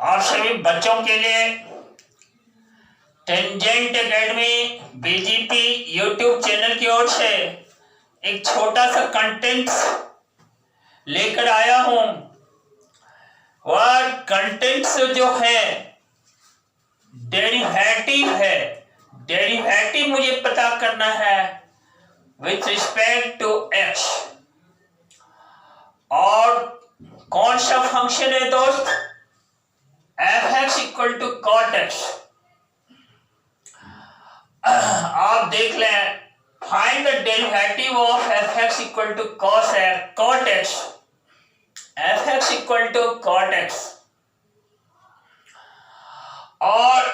आप सभी बच्चों के लिए tangent academy BGP YouTube channel की ओर से एक छोटा सा कंटेंट लेकर आया हूं। वह कंटेंट्स जो है डेरिवेटिव है। डेरिवेटिव मुझे पता करना है विथ रिस्पेक्ट टू एक्स। और कौन सा फंक्शन है दोस्त? f(x) = cot x। आप देख लें, find the derivative of f(x) = cos x, cot x। f(x) = cot x और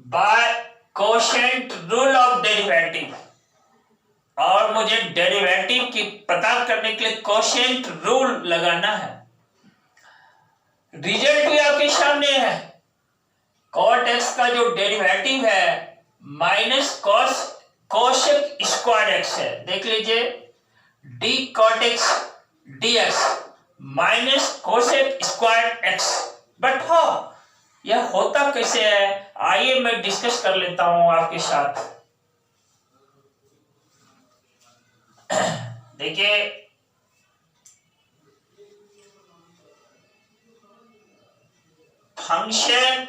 by quotient rule of derivative. और मुझे डेरिवेटिव की पता करने के लिए कोशेंट रूल लगाना है। रिजल्ट भी आपके सामने है। cot x का जो डेरिवेटिव है माइनस कोसेक स्क्वायर x है। देख लीजिए, d cot x dx minus cosec square x। But हो यह होता कैसे है, आइए मैं डिस्कस कर लेता हूं आपके साथ। देखिए, फंक्शन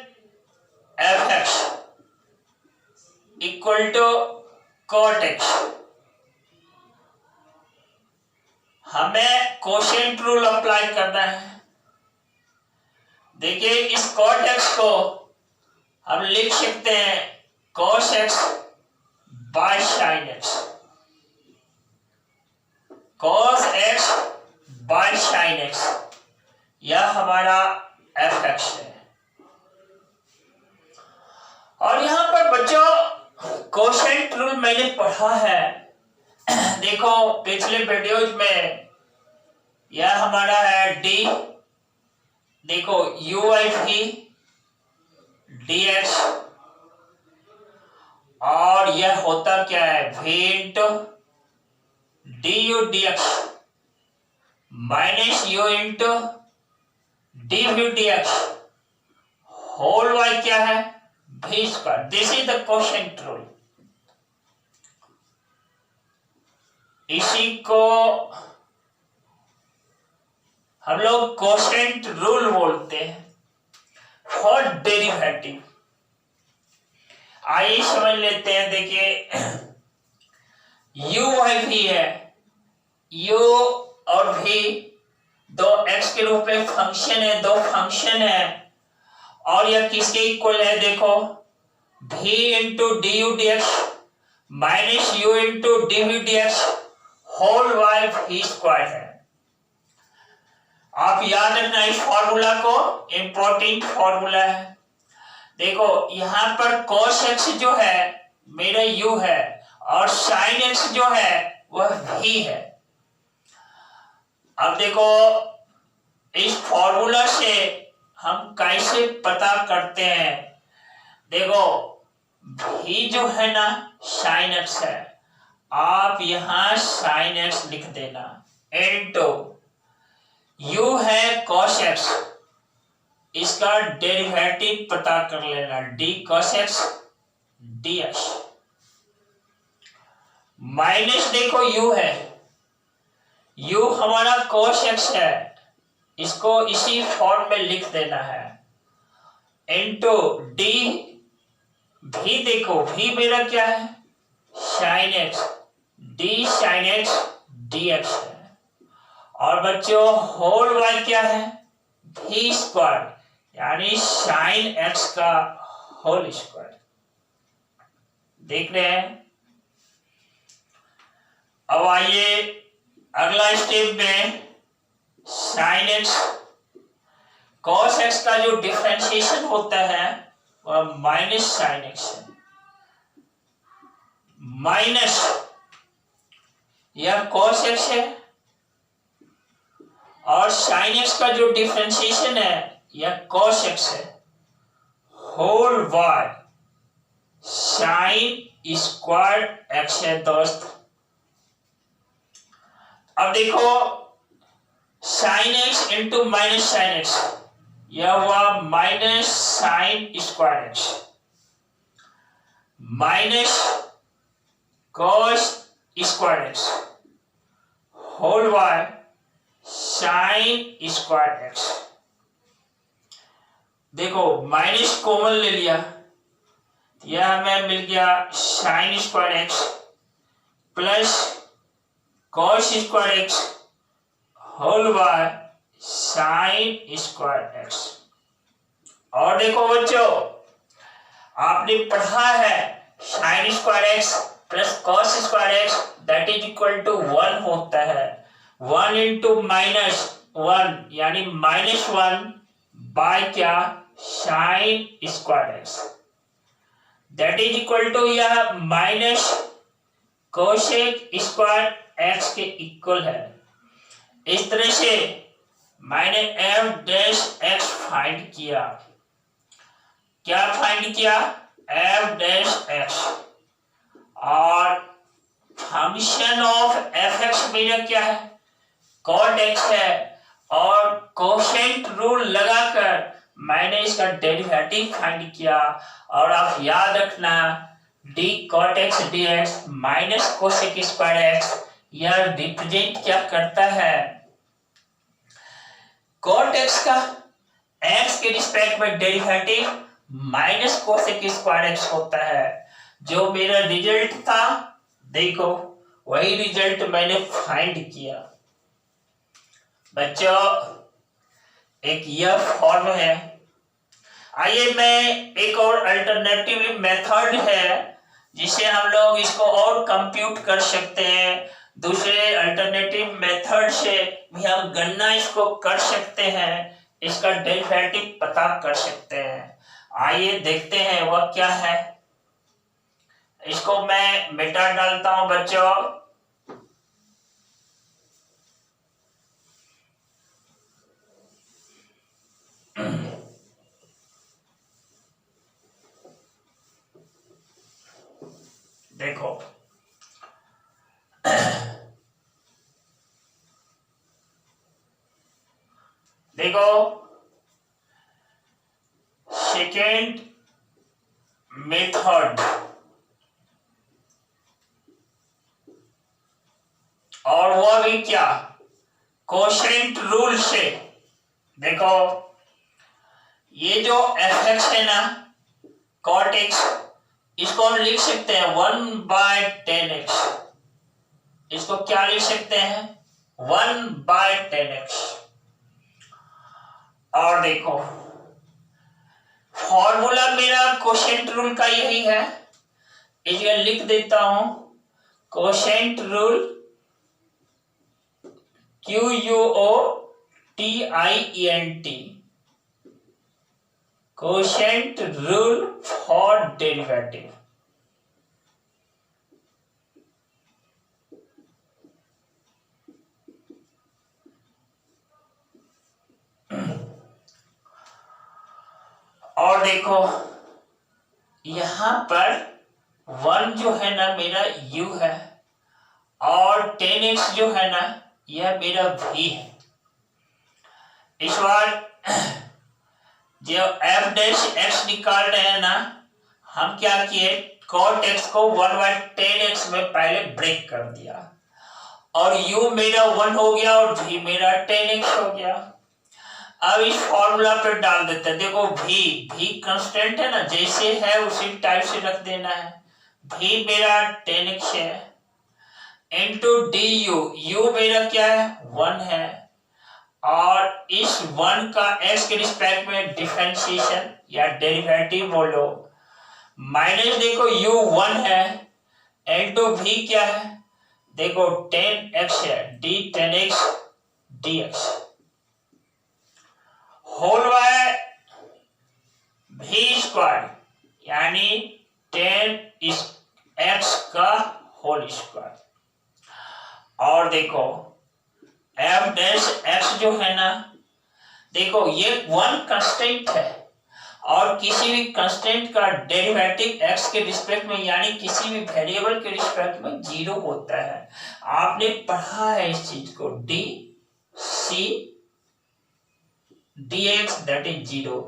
f(x) = cot x। हमें कोशेंट रूल अप्लाई करना है। देखिए, इस cot x को हम लिख सकते हैं cos x by sin x। cos x by sin x, यह हमारा f(x) है। और यहां पर बच्चों कोशेंट रूल मैंने पढ़ा है। देखो पिछले वीडियोज में यह हमारा है d, देखो u/v dx, और यह होता क्या है v du dx minus u dv dx whole y क्या है v²। This is the quotient rule. इसी को हम लोग कोशेंट रूल बोलते हैं फॉर डेरिवेटिव। आइए समझ लेते हैं। देखिए, u/v है, u और v दो x के रूप में फंक्शन है, दो फंक्शन है। और यह किसके इक्वल है? देखो v du dx minus u dv dx whole y v² है। आप याद रखना इस फॉर्मूला को, इंपॉर्टेंट फॉर्मूला है। देखो यहां पर cos x जो है मेरा u है और sin x जो है वह v है। अब देखो इस फॉर्मूला से हम कैसे पता करते हैं? देखो v जो है ना sin x है, आप यहां sin x लिख देना इनटू u है cos x, इसका डेरिवेटिव पता कर लेना d cos x dx minus, देखो u है, u हमारा cos x है, इसको इसी फॉर्म में लिख देना है इनटू d v। देखो v मेरा क्या है sin x, d sin x dx है। और बच्चों होल y क्या है v² यानी sin x का होल स्क्वायर। देख रहे हैं। अब आइए अगला स्टेप में sin x cos x का जो डिफरेंशिएशन होता है वह माइनस sin x है। माइनस यह cos x है और sin x का जो डिफरेंशिएशन है यह cos x है। होल y sin² x है दोस्त। अब देखो sin x into minus sin x, यह हुआ minus sine square x minus cos square x whole by sine square x. देखो माइनस कॉमन ले लिया, यह हमें मिल गया sine square x plus cos square x whole by sine square x. और देखो बच्चों, आपने पढ़ा है sine square x plus cos square x that is equal to 1 होता है। 1 इंटू माइनस 1 यानी -1 बाय क्या sine square x that is equal to यह माइनस कोसेक स्क्वायर एक्स के इक्वल है। इस तरह से मैंने एफ डैश एक्स फाइंड किया। क्या फाइंड किया? F dash x. और फंक्शन ऑफ एफ एक्स मेरा क्या है? कॉट एक्स है। और कोशेंट रूल लगाकर मैंने इसका डेरिवेटिव फाइंड किया। और आप याद रखना d cot x d x minus cosec square x यह रिप्रेजेंट क्या करता है? कॉट एक्स का एक्स के रिस्पेक्ट में derivative minus cosec square x होता है। जो मेरा रिजल्ट था देखो वही रिजल्ट मैंने फाइंड किया। बच्चों एक यह फॉर्म है। आइए मैं एक और अल्टरनेटिव मेथड है जिससे हम लोग इसको और कंप्यूट कर सकते हैं। दूसरे अल्टरनेटिव मेथड से भी हम गणना इसको कर सकते हैं, इसका डेरिवेटिव पता कर सकते हैं। आइए देखते हैं वह क्या है। इसको मैं मिटा डालता हूं बच्चों। देखो देखो सेकेंड मेथड और वह भी क्या कोशेंट रूल से। देखो ये जो एफ एक्स है ना कॉट एक्स इसको हम लिख सकते हैं 1/10x। इसको क्या लिख सकते हैं 1/10x। और देखो फॉर्मूला मेरा कोशेंट रूल का यही है, इसलिए लिख देता हूं quotient rule QUOTIENT quotient rule for derivative. और देखो यहां पर 1 जो है ना मेरा u है और 10x जो है ना यह मेरा v है। इस बार जो f डैश x निकाल रहे हैं ना हम क्या किए cot x को 1/10x में पहले ब्रेक कर दिया और u मेरा 1 हो गया और v मेरा 10x हो गया। अब इस फॉर्मूला पे डाल देते हैं। देखो v कांस्टेंट है ना, जैसे है उसी टाइप से रख देना है। v मेरा 10x है इंटू du, u मेरा क्या है 1 है और इस 1 का x के रिस्पेक्ट में डिफरेंशिएशन या डेरिवेटिव बोलो माइनस देखो u 1 है इंटू v क्या है देखो 10x है d 10x dx whole by v square यानी 10x का होल स्क्वायर। और देखो f डैश x जो है ना देखो ये 1 कांस्टेंट है और किसी भी कांस्टेंट का डेरिवेटिव x के रिस्पेक्ट में यानी किसी भी वेरिएबल के रिस्पेक्ट में 0 होता है। आपने पढ़ा है इस चीज को d c dx that is 0।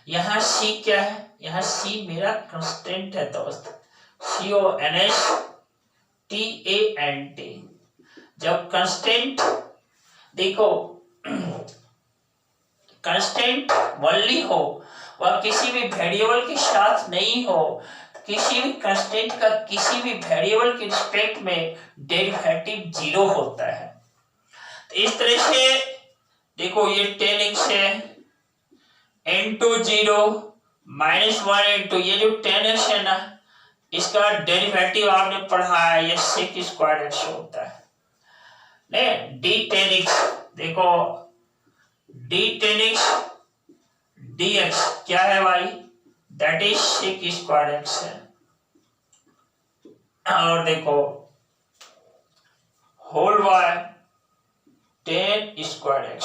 यहाँ c क्या है, यहाँ c मेरा कांस्टेंट है दोस्त, CONSTANT। जब कांस्टेंट देखो कांस्टेंट वनली हो, वह किसी भी वेरिएबल के साथ नहीं हो, किसी भी कांस्टेंट का किसी भी वेरिएबल के रिस्पेक्ट में डेरिवेटिव 0 होता है। तो इस तरह से देखो ये 10x है into 0 -1 into ये जो 10x है ना, इसका डेरिवेटिव आपने पढ़ा है, ये sec स्क्वायर x होता है। नहीं d10x देखो d10x dx क्या है भाई, that is sec square x है। और देखो होल बाय 10 स्क्वायर x।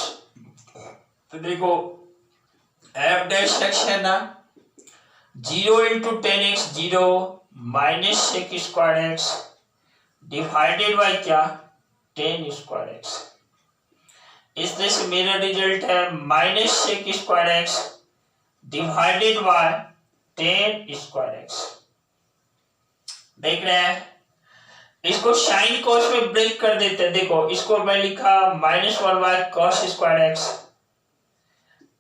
तो देखो f डैश x है ना, 0 into 10x 0 minus sec square x divided by क्या 10 स्क्वायर x। इस तरह से मेरा रिजल्ट है minus sec square x divided by 10 square x। देख रहे हैं, इसको साइन कॉस में ब्रेक कर देते हैं। देखो इसको मैं लिखा -1 by cos square x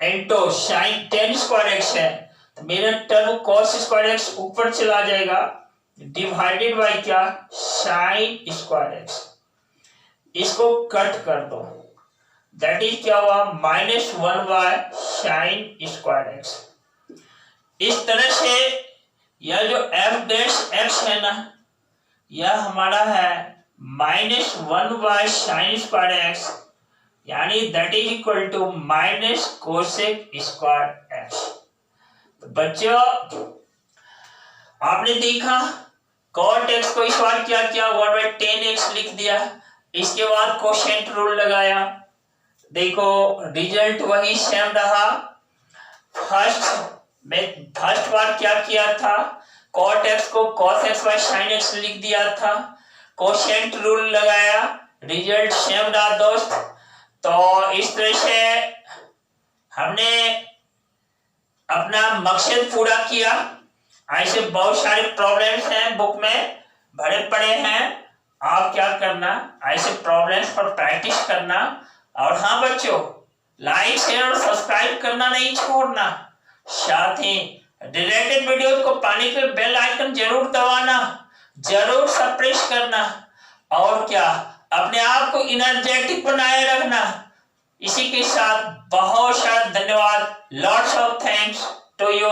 into sine 10 square x है, तो मेरा टर्म कॉस स्क्वायर x ऊपर चला जाएगा डिवाइडेड बाय क्या साइन स्क्वायर x। इसको कट कर दो, दैट इज क्या हुआ -1 बाय साइन स्क्वायर x। इस तरह से यह जो f डैश x है ना, यह हमारा है -1 बाय साइन स्क्वायर x, यानी that is equal to minus cosec square x। तो बच्चों आपने देखा cot x को इस बार क्या किया 1/10x लिख दिया, इसके बाद कोशेंट रूल लगाया। देखो रिजल्ट वही सेम रहा। फर्स्ट बार क्या किया था, cot x को cos x by sin x लिख दिया था, कोशेंट रूल लगाया, रिजल्ट सेम रहा दोस्त। तो इस तरह से हमने अपना मकसद पूरा किया। ऐसे बहुत सारे प्रॉब्लम्स हैं बुक में भरे पड़े हैं, आप क्या करना ऐसे प्रॉब्लम्स पर प्रैक्टिस करना। और हाँ बच्चों, लाइक शेयर और सब्सक्राइब करना नहीं छोड़ना, साथ ही रिलेटेड वीडियोस को पाने के लिए बेल आइकन जरूर दबाना, जरूर सब्सक्राइब करना, और क्या अपने आप को एनर्जेटिक बनाए रखना। इसी के साथ बहुत सारा धन्यवाद, lots of thanks to you.